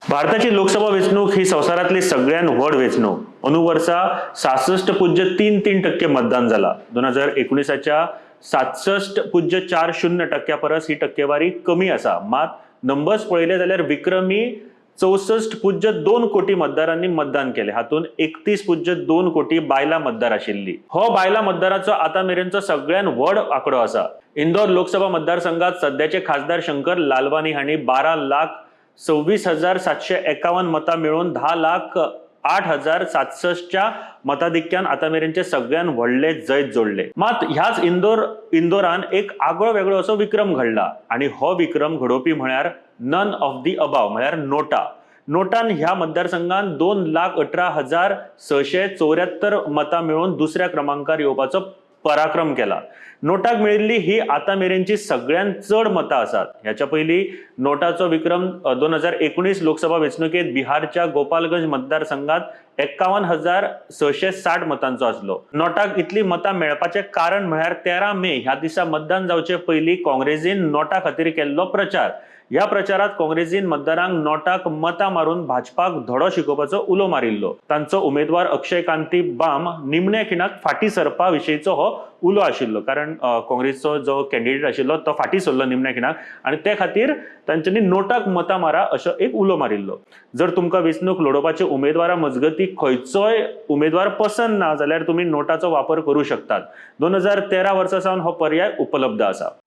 भारताची लोकसभा वेंचणूक ही संवसारातली सगळ्यात व्हड वेंचणूक। अंदू वर्सा 66.33% मतदान जाला। 2019च्या 67.40% परस ही टक्केवारी कमी असा। मात नंबर्स पळयले जाल्यार विक्रमी 64.2 कोटी मतदारांनी मतदान केले। हातून 31.2 कोटी बायला मतदार आशिल्ली। हो बायला मतदाराचो आता मेरेनचो सगळ्यात व्हड आंकडो असा। इंदोर लोकसभा मतदारसंघात सध्याचे खासदार शंकर लालवानी हांणी 12,26,751 मतां मिळवून 10,08,067 मताधिक्यान आता मेरेनचे सगळ्यात व्हडले जैत जोडले। मात ह्याच इंदोरान एक आगळो वेगळो असो विक्रम घडला आणि हो विक्रम घडोवपी म्हळ्यार नन ऑफ दी अबाव म्हळ्यार नोटा। नोटान ह्या मतदारसंघात 2,18,674 मतां मिळवून दुसऱ्या क्रमांकार येवपाचो पराक्रम केला। नोटाक मेळिल्ली ही आता मेरेनची सगळ्यात चड मतां आसात। ह्याच्या पयलीं नोटाचो विक्रम 2019 लोकसभा वेंचणुकेत बिहारच्या गोपालगंज मतदारसंघात 51,660 मतांचो आसलो। नोटाक इतली मतां मेळपाचे कारण म्हळ्यार 13 मे ह्या दिसा मतदान जावचे पयलीं काँग्रेसीन नोटा खातीर केल्लो प्रचार। ह्या प्रचारात काँग्रेसीन मतदारांक नोटाक मतां मारून भाजपाक धडो शिकोवपाचो उलो मारिल्लो। तांचो उमेदवार अक्षय कांती बाम निमण्या खिणाक फाटीं सरपा विशींचो हो उलो आशिल्लो, कारण काँग्रेसचो जो कॅन्डिडेट आशिल्लो तो फाटीं सरलो निमण्या खिणाक आनी ते खातीर तांच्यांनी नोटाक मतां मारा असो एक उलो मारिल्लो। जर तुमकां वेंचणूक लडोवपाचे उमेदवारा मजगती खंयचोय उमेदवार पसंत ना जाल्यार तुम्ही नोटाचो वापर करू शकतात। 2013 वर्सा सावन हो पर्याय उपलब्ध आसा।